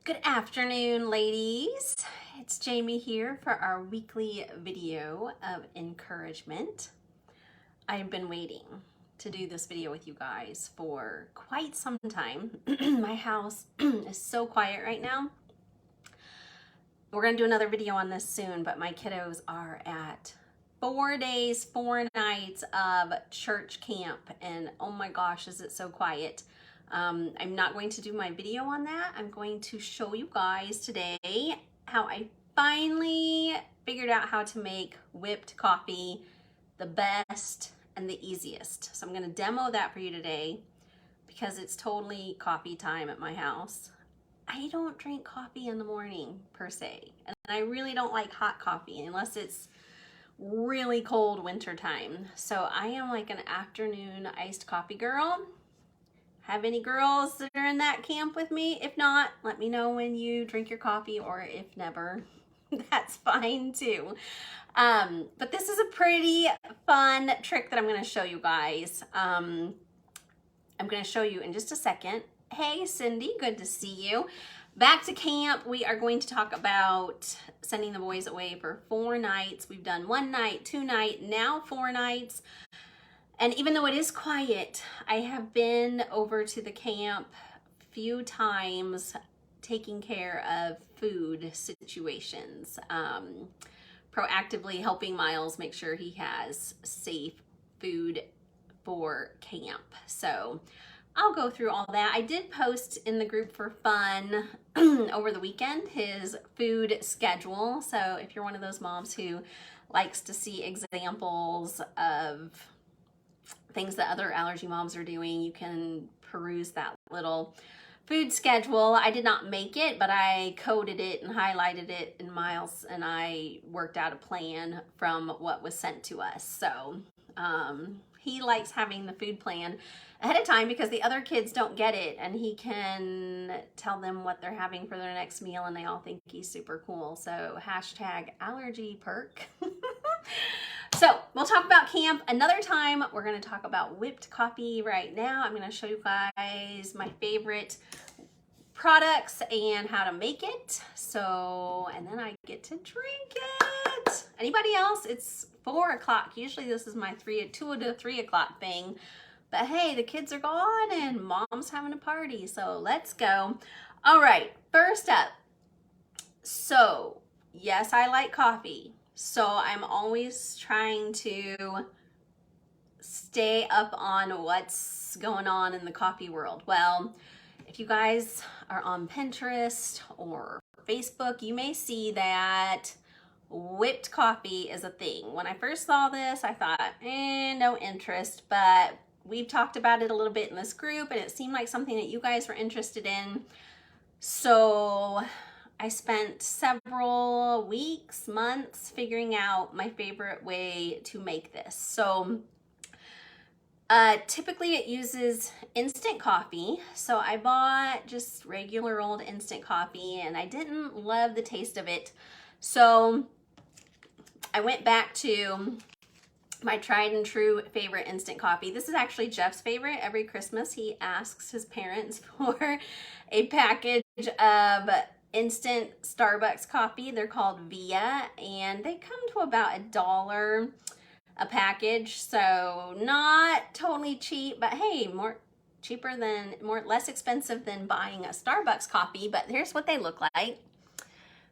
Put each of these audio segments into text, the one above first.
Good afternoon, ladies. It's Jamie here for our weekly video of encouragement. I have been waiting to do this video with you guys for quite some time. My house is so quiet right now. We're going to do another video on this soon, but my kiddos are at 4 days, 4 nights of church camp, and oh my gosh, is it so quiet. I'm not going to do my video on that. I'm going to show you guys today how I finally figured out how to make whipped coffee the best and the easiest. So I'm going to demo that for you today because it's totally coffee time at my house. I don't drink coffee in the morning per se, and I really don't like hot coffee unless it's really cold winter time. So I am like an afternoon iced coffee girl. Have any girls that are in that camp with me? If not, let me know when you drink your coffee, or if never, that's fine too. But this is a pretty fun trick that I'm going to show you guys. I'm going to show you in just a second. Hey Cindy, good to see you. Back to camp, we are going to talk about sending the boys away for 4 nights. We've done 1 night, 2 nights, now 4 nights. And even though it is quiet, I have been over to the camp a few times taking care of food situations, proactively helping Miles make sure he has safe food for camp. So I'll go through all that. I did post in the group for fun over the weekend his food schedule. So if you're one of those moms who likes to see examples of things that other allergy moms are doing, you can peruse that little food schedule. I did not make it, but I coded it and highlighted it, and Miles and I worked out a plan from what was sent to us. So he likes having the food plan ahead of time because the other kids don't get it, and he can tell them what they're having for their next meal, and they all think he's super cool. So hashtag allergy perk. So we'll talk about camp another time. We're going to talk about whipped coffee right now. I'm going to show you guys my favorite products and how to make it. So, and then I get to drink it. Anybody else? It's 4 o'clock. Usually this is my 2 to 3 o'clock thing. But hey, the kids are gone and mom's having a party. So let's go. All right, first up. So yes, I like coffee. So I'm always trying to stay up on what's going on in the coffee world. Well, if you guys are on Pinterest or Facebook, you may see that whipped coffee is a thing. When I first saw this, I thought, no interest, but we've talked about it a little bit in this group, and it seemed like something that you guys were interested in. So I spent several weeks, months figuring out my favorite way to make this. So typically it uses instant coffee. So I bought just regular old instant coffee, and I didn't love the taste of it. So I went back to my tried and true favorite instant coffee. This is actually Jeff's favorite. Every Christmas he asks his parents for a package of instant Starbucks coffee. They're called Via, and they come to about $1 a package. So not totally cheap, but hey, less expensive than buying a Starbucks coffee. But here's what they look like.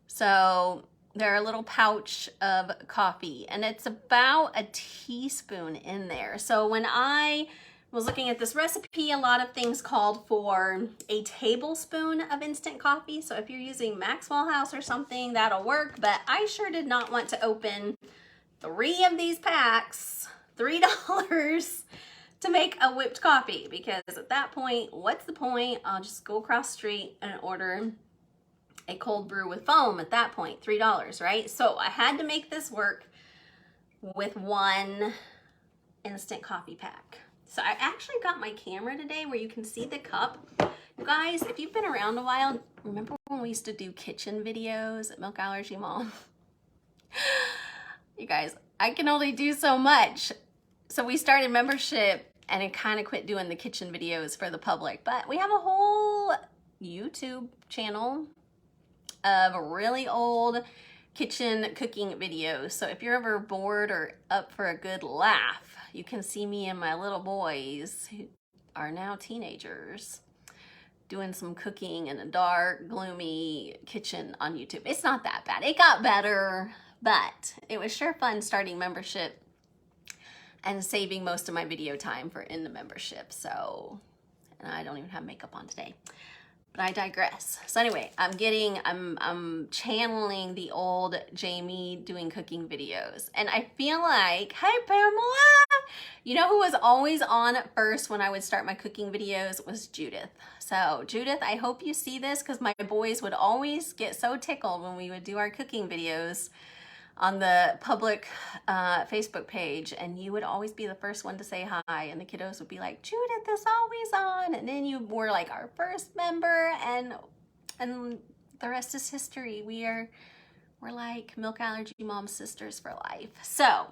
So they're a little pouch of coffee, and it's about a teaspoon in there. So when I was looking at this recipe, a lot of things called for a tablespoon of instant coffee. So if you're using Maxwell House or something, that'll work. But I sure did not want to open 3 of these packs, $3, to make a whipped coffee, because at that point, what's the point? I'll just go across the street and order a cold brew with foam at that point, $3, right? So I had to make this work with 1 instant coffee pack. So I actually got my camera today where you can see the cup. You guys, if you've been around a while, remember when we used to do kitchen videos at Milk Allergy Mom? You guys, I can only do so much. So we started membership, and I kind of quit doing the kitchen videos for the public. But we have a whole YouTube channel of really old kitchen cooking videos. So if you're ever bored or up for a good laugh, you can see me and my little boys, who are now teenagers, doing some cooking in a dark, gloomy kitchen on YouTube. It's not that bad. It got better, but it was sure fun starting membership and saving most of my video time for in the membership. So, and I don't even have makeup on today. But I digress. So anyway, I'm channeling the old Jamie doing cooking videos. And I feel like, hi Pamela! You know who was always on first when I would start my cooking videos was Judith. So Judith, I hope you see this, because my boys would always get so tickled when we would do our cooking videos on the public Facebook page, and you would always be the first one to say hi, and the kiddos would be like, Judith is always on, and then you were like our first member, and the rest is history. We're like Milk Allergy Mom sisters for life. So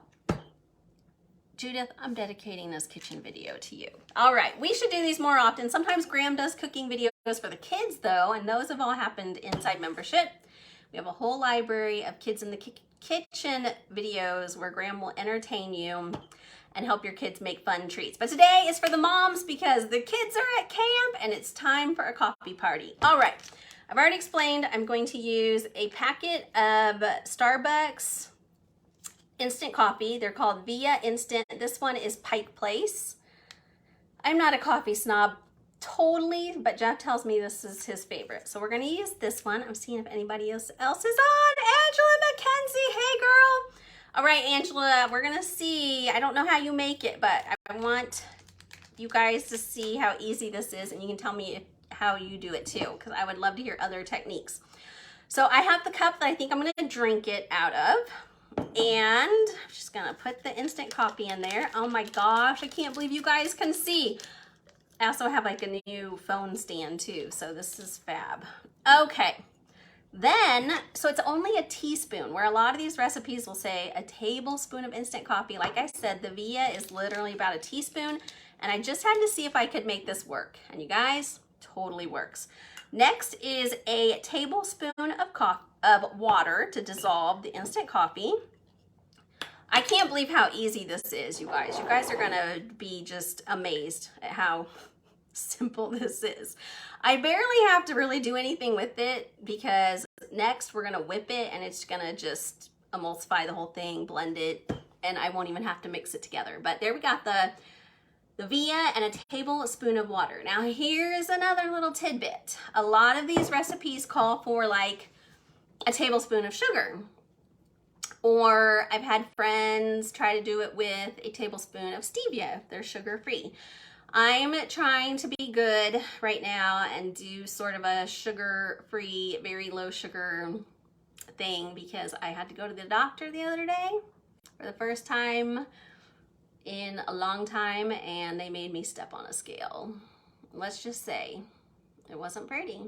Judith, I'm dedicating this kitchen video to you. All right, we should do these more often. Sometimes Graham does cooking videos for the kids though, and those have all happened inside membership. We have a whole library of kids in the kitchen videos where Graham will entertain you and help your kids make fun treats. But today is for the moms because the kids are at camp and it's time for a coffee party. All right, I've already explained I'm going to use a packet of Starbucks instant coffee. They're called Via Instant. This one is Pike Place. I'm not a coffee snob totally, but Jeff tells me this is his favorite. So we're gonna use this one. I'm seeing if anybody else is on. Angela McKenzie, hey girl. All right, Angela, we're gonna see. I don't know how you make it, but I want you guys to see how easy this is, and you can tell me how you do it too, because I would love to hear other techniques. So I have the cup that I think I'm gonna drink it out of, and I'm just gonna put the instant coffee in there. Oh my gosh, I can't believe you guys can see. I also have like a new phone stand too, so this is fab. Okay, then, so it's only a teaspoon, where a lot of these recipes will say a tablespoon of instant coffee. Like I said, the Via is literally about a teaspoon, and I just had to see if I could make this work. And you guys, totally works. Next is a tablespoon of water to dissolve the instant coffee. I can't believe how easy this is, you guys. You guys are gonna be just amazed at how simple this is. I barely have to really do anything with it, because next we're gonna whip it and it's gonna just emulsify the whole thing, blend it, and I won't even have to mix it together. But there we got the Via and a tablespoon of water. Now here's another little tidbit. A lot of these recipes call for like a tablespoon of sugar. Or I've had friends try to do it with a tablespoon of stevia if they're sugar-free. I'm trying to be good right now and do sort of a sugar-free, very low sugar thing, because I had to go to the doctor the other day for the first time in a long time, and they made me step on a scale. Let's just say it wasn't pretty.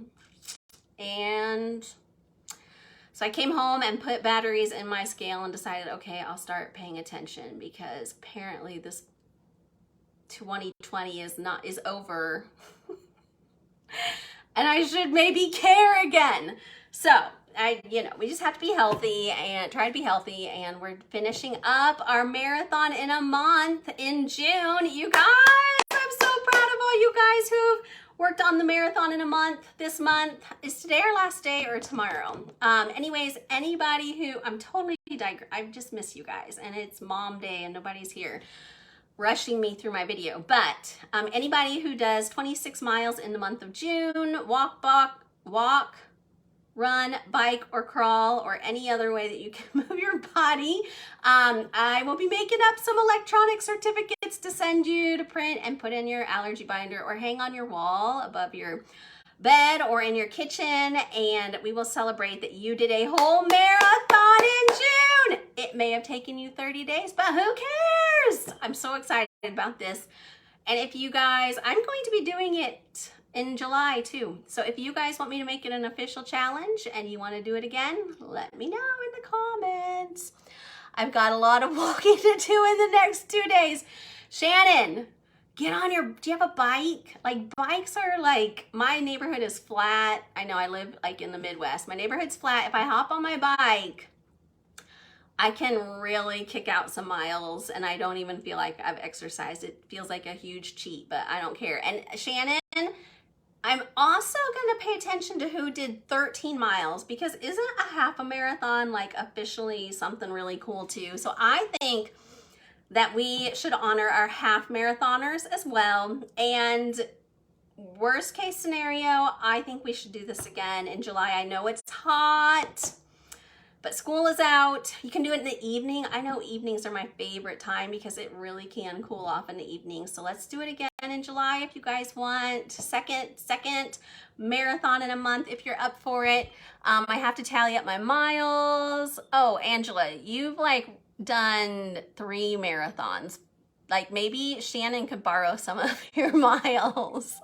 And so I came home and put batteries in my scale and decided, okay, I'll start paying attention, because apparently this 2020 is over and I should maybe care again. So we just have to be healthy and try to be healthy, and we're finishing up our marathon in a month in June. You guys, I'm so proud of all you guys who've worked on the marathon in a month. This month is today our last day or tomorrow. Anyways, anybody who, I just miss you guys, and it's mom day and nobody's here rushing me through my video. But anybody who does 26 miles in the month of June, walk, run, bike, or crawl, or any other way that you can move your body, I will be making up some electronic certificates to send you to print and put in your allergy binder or hang on your wall above your bed or in your kitchen, and we will celebrate that you did a whole marathon in June. It may have taken you 30 days, but who cares? I'm so excited about this. And if you guys, I'm going to be doing it in July too. So if you guys want me to make it an official challenge and you want to do it again, let me know in the comments. I've got a lot of walking to do in the next 2 days. Shannon, get on your, do you have a bike? Like bikes are like, my neighborhood is flat. I know I live like in the Midwest. My neighborhood's flat. If I hop on my bike, I can really kick out some miles and I don't even feel like I've exercised. It feels like a huge cheat, but I don't care. And Shannon, I'm also going to pay attention to who did 13 miles because isn't a half a marathon like officially something really cool too? So I think that we should honor our half marathoners as well. And worst case scenario, I think we should do this again in July. I know it's hot, but school is out. You can do it in the evening. I know evenings are my favorite time because it really can cool off in the evening. So let's do it again in July if you guys want. Second marathon in a month if you're up for it. I have to tally up my miles. Oh, Angela, you've like done 3 marathons. Like maybe Shannon could borrow some of your miles.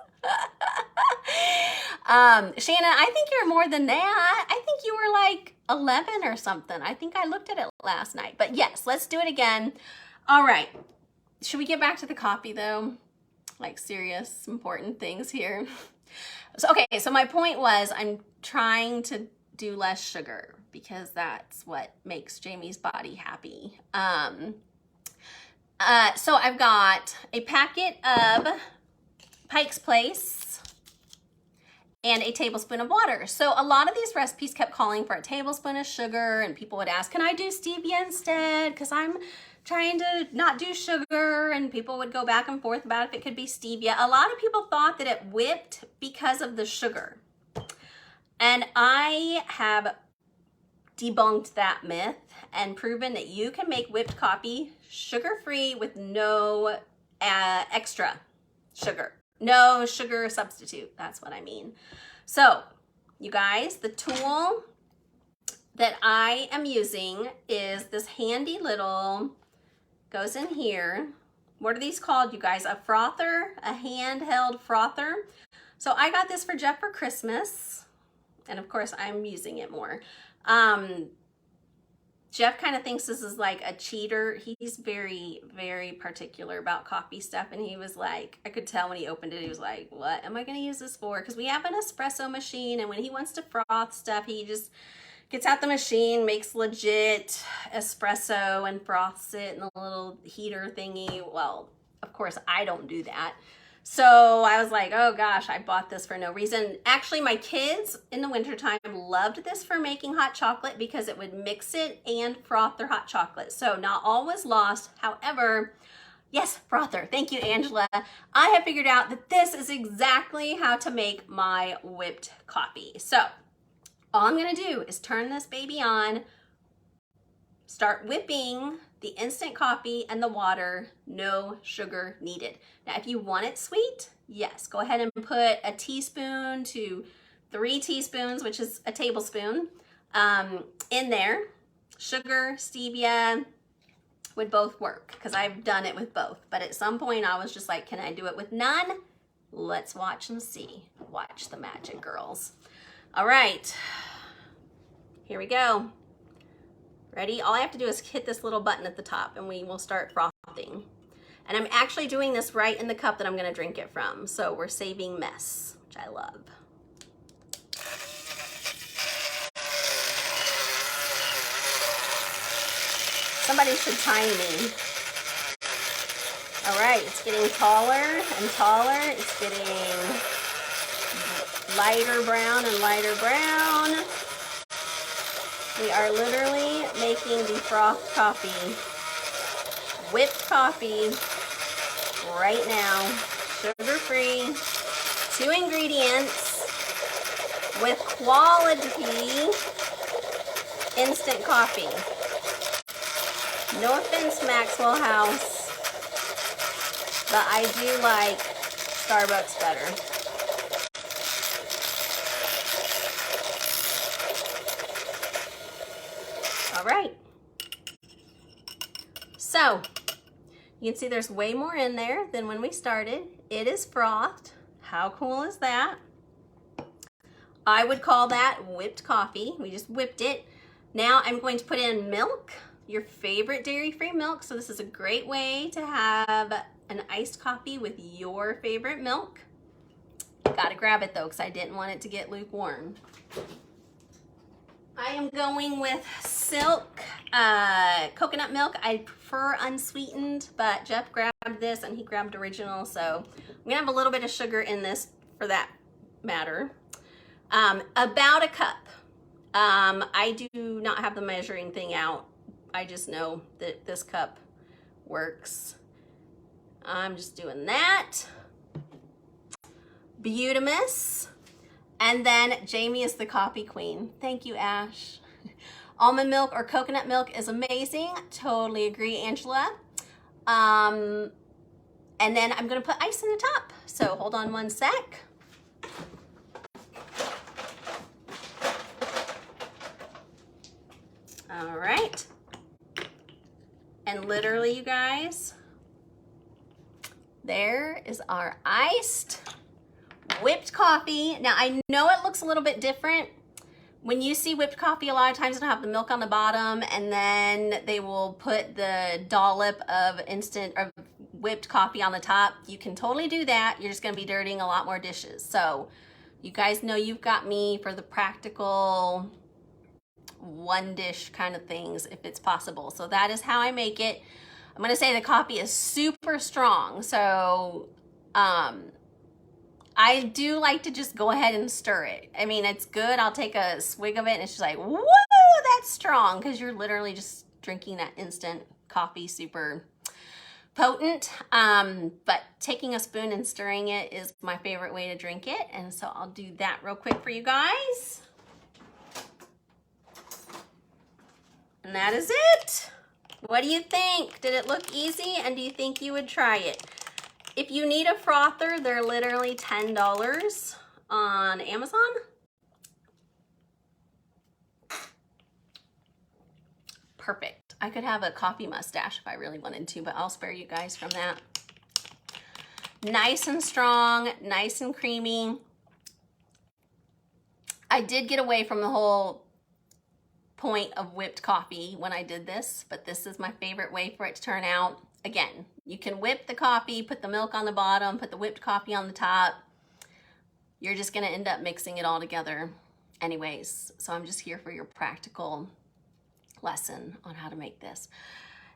Shannon, I think you're more than that. I think you were like 11 or something. I think I looked at it last night. But yes, let's do it again. All right. Should we get back to the coffee though? Like serious, important things here. So, okay, so my point was I'm trying to do less sugar because that's what makes Jamie's body happy. So I've got a packet of Pike's Place and a tablespoon of water. So a lot of these recipes kept calling for a tablespoon of sugar and people would ask, can I do stevia instead? Because I'm trying to not do sugar, and people would go back and forth about if it could be stevia. A lot of people thought that it whipped because of the sugar. And I have debunked that myth and proven that you can make whipped coffee sugar-free with no extra sugar. No sugar substitute, that's what I mean. So, you guys, the tool that I am using is this handy little, goes in here. What are these called, you guys? A frother, a handheld frother. So I got this for Jeff for Christmas, and of course I'm using it more. Jeff kind of thinks this is like a cheater. He's very, very particular about coffee stuff. And he was like, I could tell when he opened it, he was like, what am I going to use this for? Because we have an espresso machine. And when he wants to froth stuff, he just gets out the machine, makes legit espresso and froths it in the little heater thingy. Well, of course, I don't do that. So I was like, oh gosh, I bought this for no reason. Actually, my kids in the wintertime loved this for making hot chocolate because it would mix it and froth their hot chocolate. So not all was lost. However, yes, frother. Thank you, Angela. I have figured out that this is exactly how to make my whipped coffee. So all I'm gonna do is turn this baby on, start whipping the instant coffee and the water, no sugar needed. Now, if you want it sweet, yes, go ahead and put a teaspoon to 3 teaspoons, which is a tablespoon, in there. Sugar, stevia would both work because I've done it with both. But at some point I was just like, can I do it with none? Let's watch and see. Watch the magic, girls. All right, here we go. Ready? All I have to do is hit this little button at the top and we will start frothing. And I'm actually doing this right in the cup that I'm gonna drink it from. So we're saving mess, which I love. Somebody should time me. All right, it's getting taller and taller. It's getting lighter brown and lighter brown. We are literally making the froth coffee, whipped coffee right now, sugar-free, 2 ingredients with quality instant coffee. No offense, Maxwell House, but I do like Starbucks better. All right, so you can see there's way more in there than when we started. It is frothed. How cool is that? I would call that whipped coffee. We just whipped it. Now I'm going to put in milk, your favorite dairy-free milk. So this is a great way to have an iced coffee with your favorite milk. Gotta grab it though, because I didn't want it to get lukewarm. I am going with Silk coconut milk. I prefer unsweetened, but Jeff grabbed this and he grabbed original, so I'm gonna have a little bit of sugar in this for that matter. About a cup. I do not have the measuring thing out. I just know that this cup works. I'm just doing that. Beautimus. And then Jamie is the coffee queen. Thank you, Ash. Almond milk or coconut milk is amazing. Totally agree, Angela. And then I'm gonna put ice in the top. So hold on one sec. All right. And literally, you guys, there is our iced whipped coffee. Now, I know it looks a little bit different. When you see whipped coffee, a lot of times it'll have the milk on the bottom, and then they will put the dollop of instant or whipped coffee on the top. You can totally do that. You're just gonna be dirtying a lot more dishes. So you guys know you've got me for the practical one dish kind of things if it's possible. So that is how I make it. I'm gonna say the coffee is super strong. So I do like to just go ahead and stir it. I mean, it's good. I'll take a swig of it and it's just like, whoa, that's strong, because you're literally just drinking that instant coffee, super potent. But taking a spoon and stirring it is my favorite way to drink it. And so I'll do that real quick for you guys. And that is it. What do you think? Did it look easy? And do you think you would try it? If you need a frother, they're literally $10 on Amazon. Perfect. I could have a coffee mustache if I really wanted to, but I'll spare you guys from that. Nice and strong, nice and creamy. I did get away from the whole point of whipped coffee when I did this, but this is my favorite way for it to turn out. Again, you can whip the coffee, put the milk on the bottom, put the whipped coffee on the top. You're just gonna end up mixing it all together anyways. So I'm just here for your practical lesson on how to make this.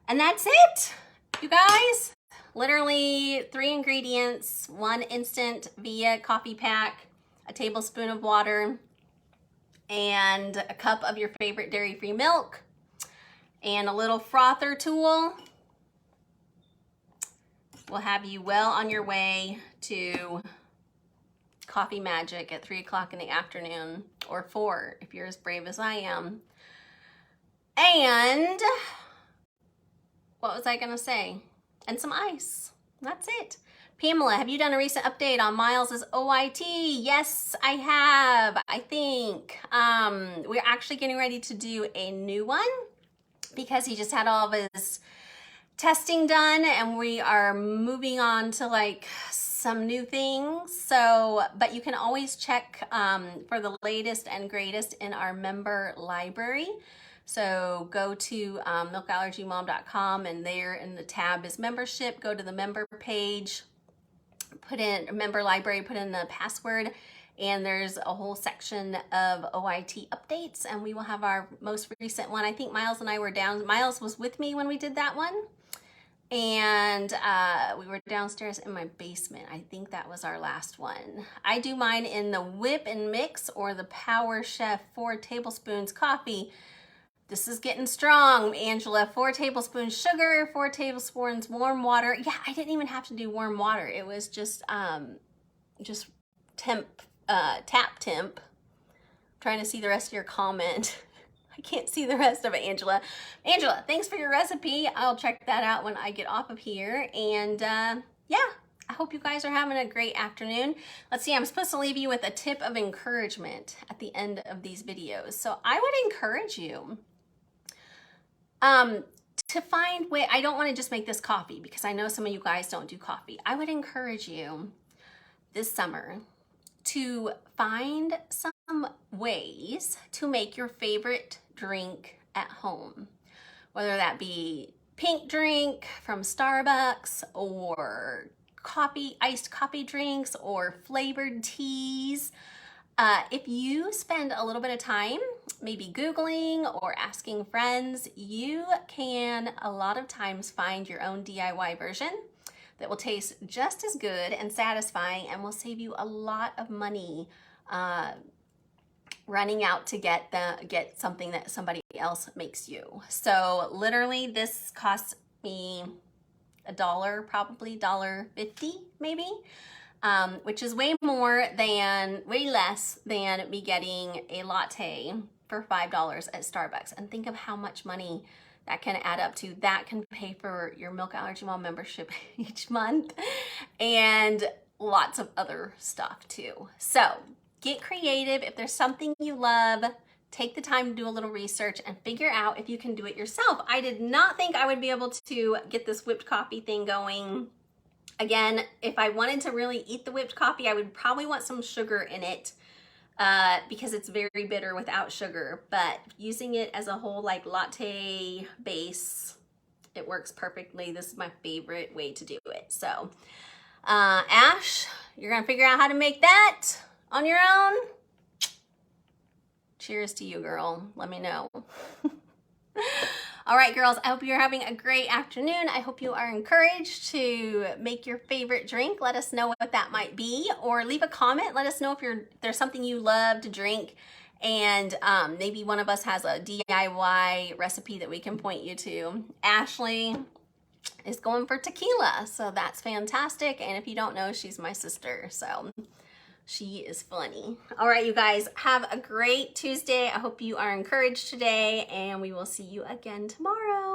And that's it, you guys. Literally 3 ingredients, 1 instant via coffee pack, a tablespoon of water, and a cup of your favorite dairy-free milk, and a little frother tool will have you well on your way to coffee magic at 3 o'clock in the afternoon, or 4 if you're as brave as I am. And what was I gonna say? And some ice. That's it. Pamela, have you done a recent update on Miles's OIT? Yes, I have, I think. We're actually getting ready to do a new one because he just had all of his testing done and we are moving on to like some new things. So, but you can always check for the latest and greatest in our member library. So go to milkallergymom.com, and there in the tab is membership. Go to the member page, put in member library, put in the password, and there's a whole section of OIT updates, and we will have our most recent one. I think Miles and I were down. Miles was with me when we did that one, and we were downstairs in my basement. I think that was our last one. I do mine in the whip and mix or the Power Chef 4 tablespoons coffee. This is getting strong, Angela. 4 tablespoons sugar, 4 tablespoons warm water. Yeah, I didn't even have to do warm water. It was just tap temp. Trying to see the rest of your comment. I can't see the rest of it, Angela. Angela, thanks for your recipe. I'll check that out when I get off of here. And yeah, I hope you guys are having a great afternoon. Let's see, I'm supposed to leave you with a tip of encouragement at the end of these videos. So I would encourage you to find way. I don't want to just make this coffee because I know some of you guys don't do coffee. I would encourage you this summer to find some ways to make your favorite drink at home, whether that be pink drink from Starbucks, or iced coffee drinks, or flavored teas. If you spend a little bit of time maybe Googling or asking friends, you can a lot of times find your own DIY version that will taste just as good and satisfying and will save you a lot of money running out to get something that somebody else makes you. So literally this costs me $1, probably $1.50 maybe, which is way less than me getting a latte for $5 at Starbucks. And think of how much money that can add up to. That can pay for your Milk Allergy Mom membership each month and lots of other stuff too. So get creative. If there's something you love, take the time to do a little research and figure out if you can do it yourself. I did not think I would be able to get this whipped coffee thing going. Again, if I wanted to really eat the whipped coffee, I would probably want some sugar in it because it's very bitter without sugar. But using it as a whole like latte base, it works perfectly. This is my favorite way to do it. So, Ash, you're gonna figure out how to make that on your own? Cheers to you, girl. Let me know. All right, girls, I hope you're having a great afternoon. I hope you are encouraged to make your favorite drink. Let us know what that might be, or leave a comment. Let us know if there's something you love to drink, and maybe one of us has a DIY recipe that we can point you to. Ashley is going for tequila, so that's fantastic. And if you don't know, she's my sister, so she is funny. All right, you guys, have a great Tuesday. I hope you are encouraged today, and we will see you again tomorrow.